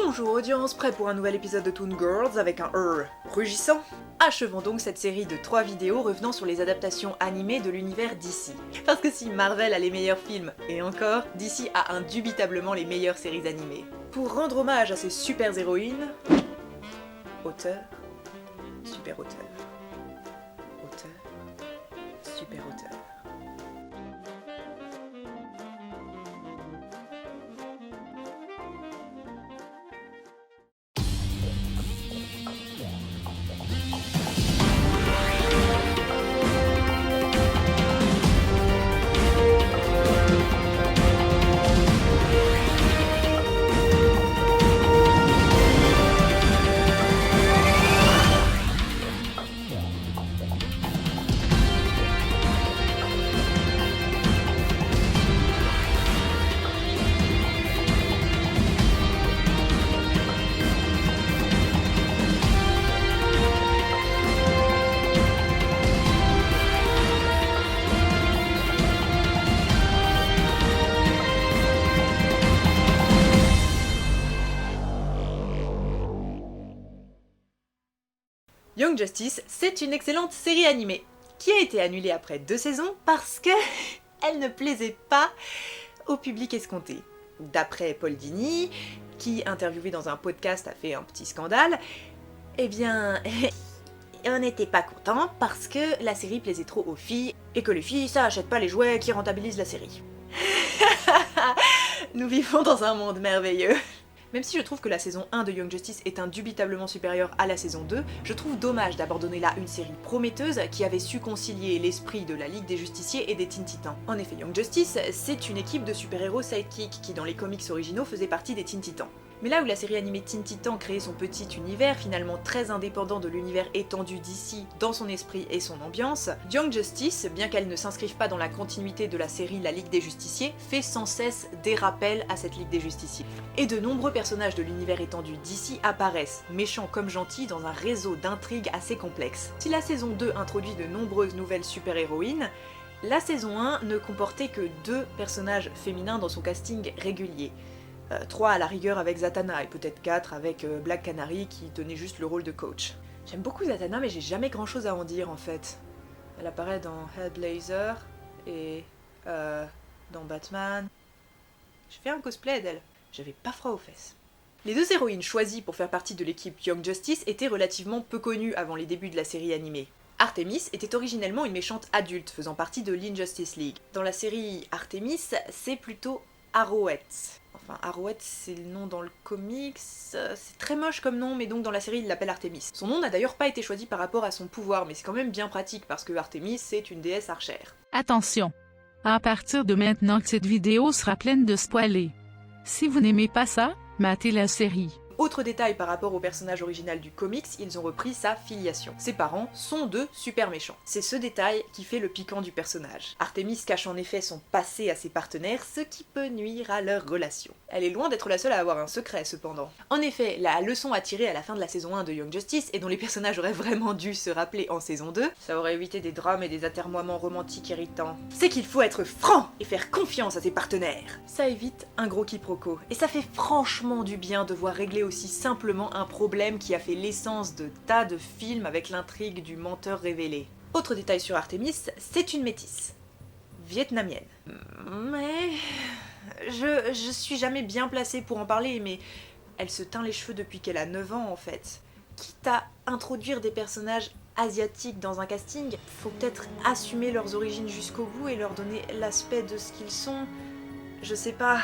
Bonjour audience, prêt pour un nouvel épisode de Toon Girls avec un rugissant? Achevons donc cette série de 3 vidéos revenant sur les adaptations animées de l'univers DC. Parce que si Marvel a les meilleurs films, et encore, DC a indubitablement les meilleures séries animées. Pour rendre hommage à ces super héroïnes... Auteur, super auteur. Auteur, super auteur. Young Justice, c'est une excellente série animée, qui a été annulée après 2 saisons parce que elle ne plaisait pas au public escompté. D'après Paul Dini, qui, interviewé dans un podcast, a fait un petit scandale, eh bien, on n'était pas content parce que la série plaisait trop aux filles, et que les filles, ça achète pas les jouets qui rentabilisent la série. Nous vivons dans un monde merveilleux. Même si je trouve que la saison 1 de Young Justice est indubitablement supérieure à la saison 2, je trouve dommage d'abandonner là une série prometteuse qui avait su concilier l'esprit de la Ligue des Justiciers et des Teen Titans. En effet, Young Justice, c'est une équipe de super-héros sidekicks qui dans les comics originaux faisait partie des Teen Titans. Mais là où la série animée Teen Titans créait son petit univers, finalement très indépendant de l'univers étendu d'ici dans son esprit et son ambiance, Young Justice, bien qu'elle ne s'inscrive pas dans la continuité de la série La Ligue des Justiciers, fait sans cesse des rappels à cette Ligue des Justiciers. Et de nombreux personnages de l'univers étendu d'ici apparaissent, méchants comme gentils, dans un réseau d'intrigues assez complexe. Si la saison 2 introduit de nombreuses nouvelles super-héroïnes, la saison 1 ne comportait que 2 personnages féminins dans son casting régulier. 3 à la rigueur avec Zatanna, et peut-être 4 avec Black Canary qui tenait juste le rôle de coach. J'aime beaucoup Zatanna, mais j'ai jamais grand chose à en dire en fait. Elle apparaît dans Hellblazer et dans Batman. Je fais un cosplay d'elle. J'avais pas froid aux fesses. Les 2 héroïnes choisies pour faire partie de l'équipe Young Justice étaient relativement peu connues avant les débuts de la série animée. Artemis était originellement une méchante adulte faisant partie de l'Injustice League. Dans la série Artemis, c'est plutôt Arrowhead. Enfin, Arrowhead, c'est le nom dans le comics, c'est très moche comme nom, mais donc dans la série, il l'appelle Artemis. Son nom n'a d'ailleurs pas été choisi par rapport à son pouvoir, mais c'est quand même bien pratique parce que Artemis, c'est une déesse archère. Attention! À partir de maintenant, cette vidéo sera pleine de spoilers. Si vous n'aimez pas ça, matez la série. Autre détail par rapport au personnage original du comics, ils ont repris sa filiation. Ses parents sont 2 super méchants. C'est ce détail qui fait le piquant du personnage. Artemis cache en effet son passé à ses partenaires, ce qui peut nuire à leur relation. Elle est loin d'être la seule à avoir un secret cependant. En effet, la leçon à tirer à la fin de la saison 1 de Young Justice, et dont les personnages auraient vraiment dû se rappeler en saison 2, ça aurait évité des drames et des atermoiements romantiques irritants, c'est qu'il faut être franc et faire confiance à ses partenaires. Ça évite un gros quiproquo, et ça fait franchement du bien de voir régler aussi simplement un problème qui a fait l'essence de tas de films avec l'intrigue du menteur révélé. Autre détail sur Artemis, c'est une métisse. Vietnamienne. Mais... Je suis jamais bien placée pour en parler, mais elle se teint les cheveux depuis qu'elle a 9 ans en fait. Quitte à introduire des personnages asiatiques dans un casting, faut peut-être assumer leurs origines jusqu'au bout et leur donner l'aspect de ce qu'ils sont. Je sais pas...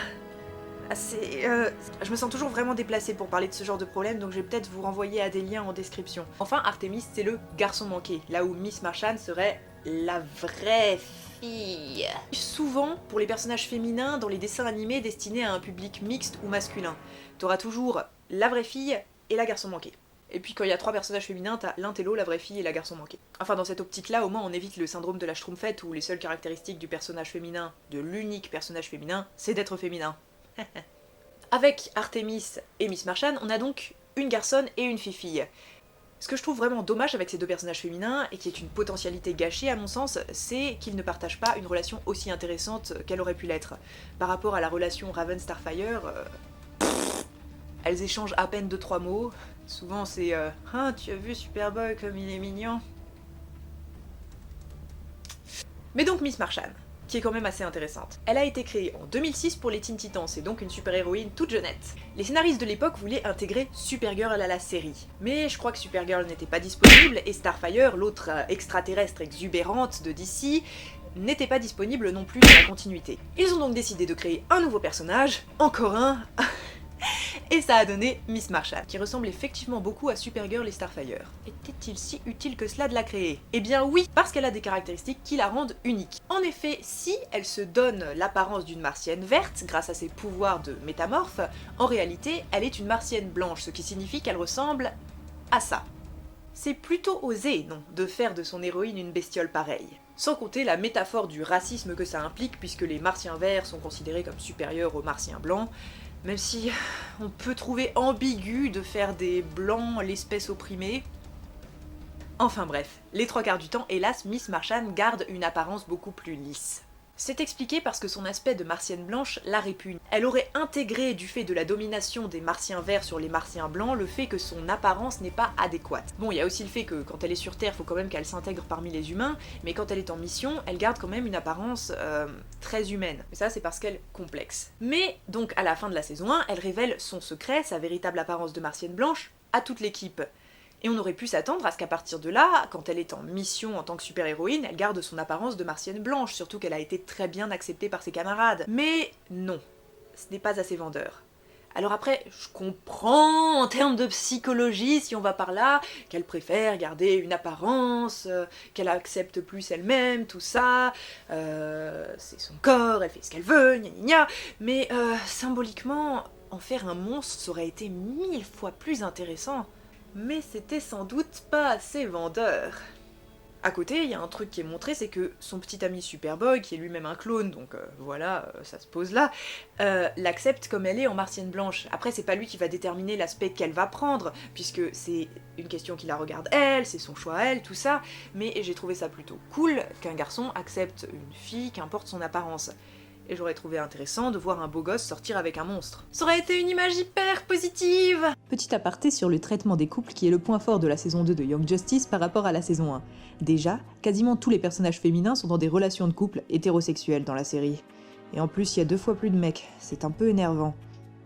Je me sens toujours vraiment déplacée pour parler de ce genre de problème, donc je vais peut-être vous renvoyer à des liens en description. Enfin, Artemis, c'est le garçon manqué, là où Miss Martian serait la vraie fille. Souvent, pour les personnages féminins, dans les dessins animés destinés à un public mixte ou masculin, t'auras toujours la vraie fille et la garçon manqué. Et puis quand il y a 3 personnages féminins, t'as l'intello, la vraie fille et la garçon manqué. Enfin, dans cette optique-là, au moins on évite le syndrome de la Schtroumpfette où les seules caractéristiques du personnage féminin, de l'unique personnage féminin, c'est d'être féminin. Avec Artemis et Miss Martian, on a donc une garçonne et une fille-fille. Ce que je trouve vraiment dommage avec ces 2 personnages féminins, et qui est une potentialité gâchée à mon sens, c'est qu'ils ne partagent pas une relation aussi intéressante qu'elle aurait pu l'être. Par rapport à la relation Raven-Starfire, elles échangent à peine 2-3 mots. Souvent c'est ah, tu as vu Superboy comme il est mignon. Mais donc Miss Martian, qui est quand même assez intéressante. Elle a été créée en 2006 pour les Teen Titans, c'est donc une super-héroïne toute jeunette. Les scénaristes de l'époque voulaient intégrer Supergirl à la série, mais je crois que Supergirl n'était pas disponible et Starfire, l'autre extraterrestre exubérante de DC, n'était pas disponible non plus dans la continuité. Ils ont donc décidé de créer un nouveau personnage, encore un, et ça a donné Miss Martian, qui ressemble effectivement beaucoup à Supergirl et Starfire. Était-il si utile que cela de la créer? Eh bien oui, parce qu'elle a des caractéristiques qui la rendent unique. En effet, si elle se donne l'apparence d'une martienne verte grâce à ses pouvoirs de métamorphe, en réalité, elle est une martienne blanche, ce qui signifie qu'elle ressemble à ça. C'est plutôt osé, non, de faire de son héroïne une bestiole pareille. Sans compter la métaphore du racisme que ça implique, puisque les martiens verts sont considérés comme supérieurs aux martiens blancs, même si on peut trouver ambigu de faire des blancs l'espèce opprimée. Enfin bref, les 3/4 du temps, hélas, Miss Martian garde une apparence beaucoup plus lisse. C'est expliqué parce que son aspect de martienne blanche la répugne. Elle aurait intégré, du fait de la domination des martiens verts sur les martiens blancs, le fait que son apparence n'est pas adéquate. Bon, il y a aussi le fait que quand elle est sur Terre, faut quand même qu'elle s'intègre parmi les humains, mais quand elle est en mission, elle garde quand même une apparence très humaine. Et ça, c'est parce qu'elle est complexe. Mais, donc, à la fin de la saison 1, elle révèle son secret, sa véritable apparence de martienne blanche, à toute l'équipe. Et on aurait pu s'attendre à ce qu'à partir de là, quand elle est en mission en tant que super-héroïne, elle garde son apparence de martienne blanche, surtout qu'elle a été très bien acceptée par ses camarades. Mais non, ce n'est pas assez vendeur. Alors après, je comprends en termes de psychologie, si on va par là, qu'elle préfère garder une apparence, qu'elle accepte plus elle-même, tout ça, c'est son corps, elle fait ce qu'elle veut, gna gna gna, mais symboliquement, en faire un monstre, ça aurait été 1000 fois plus intéressant. Mais c'était sans doute pas assez vendeur. À côté, il y a un truc qui est montré, c'est que son petit ami Superboy, qui est lui-même un clone, donc voilà, ça se pose là, l'accepte comme elle est en martienne blanche. Après, c'est pas lui qui va déterminer l'aspect qu'elle va prendre, puisque c'est une question qui la regarde elle, c'est son choix à elle, tout ça, mais j'ai trouvé ça plutôt cool qu'un garçon accepte une fille, qu'importe son apparence. Et j'aurais trouvé intéressant de voir un beau gosse sortir avec un monstre. Ça aurait été une image hyper positive! Petit aparté sur le traitement des couples qui est le point fort de la saison 2 de Young Justice par rapport à la saison 1. Déjà, quasiment tous les personnages féminins sont dans des relations de couple hétérosexuelles dans la série. Et en plus, il y a 2 fois plus de mecs, c'est un peu énervant.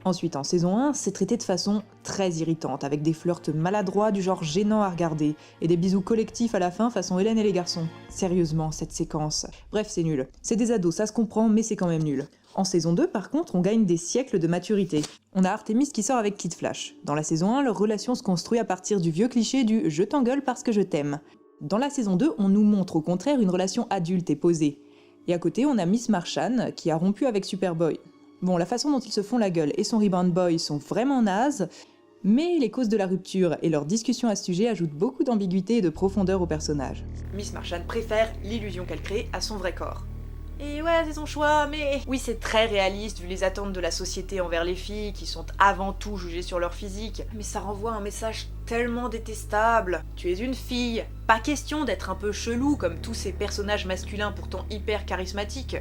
Ensuite, en saison 1, c'est traité de façon très irritante, avec des flirts maladroits du genre gênant à regarder, et des bisous collectifs à la fin façon Hélène et les garçons. Sérieusement, cette séquence. Bref, c'est nul. C'est des ados, ça se comprend, mais c'est quand même nul. En saison 2, par contre, on gagne des siècles de maturité. On a Artemis qui sort avec Kid Flash. Dans la saison 1, leur relation se construit à partir du vieux cliché du « je t'engueule parce que je t'aime ». Dans la saison 2, on nous montre au contraire une relation adulte et posée. Et à côté, on a Miss Martian qui a rompu avec Superboy. Bon, la façon dont ils se font la gueule et son Rebound Boy sont vraiment nazes, mais les causes de la rupture et leurs discussions à ce sujet ajoutent beaucoup d'ambiguïté et de profondeur au personnage. Miss Martian préfère l'illusion qu'elle crée à son vrai corps. Et ouais, c'est son choix, mais... Oui, c'est très réaliste vu les attentes de la société envers les filles, qui sont avant tout jugées sur leur physique. Mais ça renvoie un message tellement détestable. Tu es une fille. Pas question d'être un peu chelou comme tous ces personnages masculins pourtant hyper charismatiques.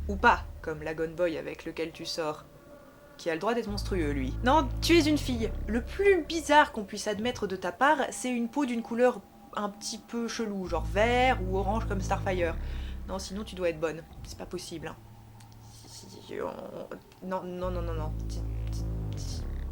Ou pas, comme Lagon Boy avec lequel tu sors. Qui a le droit d'être monstrueux, lui. Non, tu es une fille. Le plus bizarre qu'on puisse admettre de ta part, c'est une peau d'une couleur un petit peu chelou, genre vert ou orange comme Starfire. Non, sinon tu dois être bonne. C'est pas possible. Hein. Non.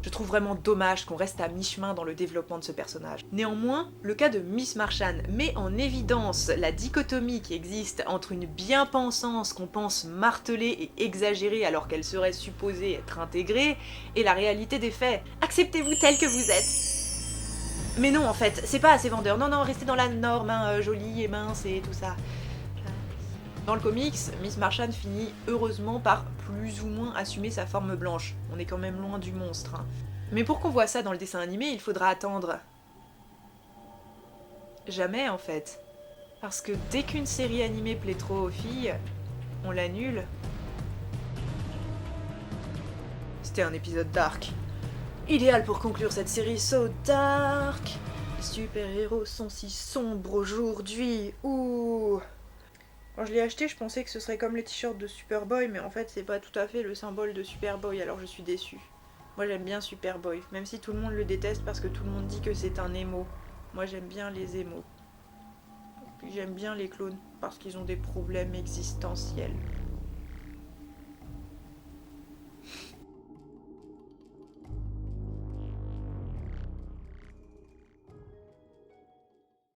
Je trouve vraiment dommage qu'on reste à mi-chemin dans le développement de ce personnage. Néanmoins, le cas de Miss Martian met en évidence la dichotomie qui existe entre une bien-pensance qu'on pense martelée et exagérée alors qu'elle serait supposée être intégrée, et la réalité des faits. Acceptez-vous tel que vous êtes. Mais non, en fait, c'est pas assez vendeur. Non, restez dans la norme, hein, jolie et mince et tout ça. Dans le comics, Miss Martian finit heureusement par plus ou moins assumer sa forme blanche. On est quand même loin du monstre. Hein. Mais pour qu'on voit ça dans le dessin animé, il faudra attendre... jamais en fait. Parce que dès qu'une série animée plaît trop aux filles, on l'annule. C'était un épisode dark. Idéal pour conclure cette série so dark. Les super-héros sont si sombres aujourd'hui. Ouh. Quand je l'ai acheté, je pensais que ce serait comme les t-shirts de Superboy, mais en fait, c'est pas tout à fait le symbole de Superboy, alors je suis déçue. Moi j'aime bien Superboy, même si tout le monde le déteste parce que tout le monde dit que c'est un émo. Moi j'aime bien les émos. Puis j'aime bien les clones parce qu'ils ont des problèmes existentiels.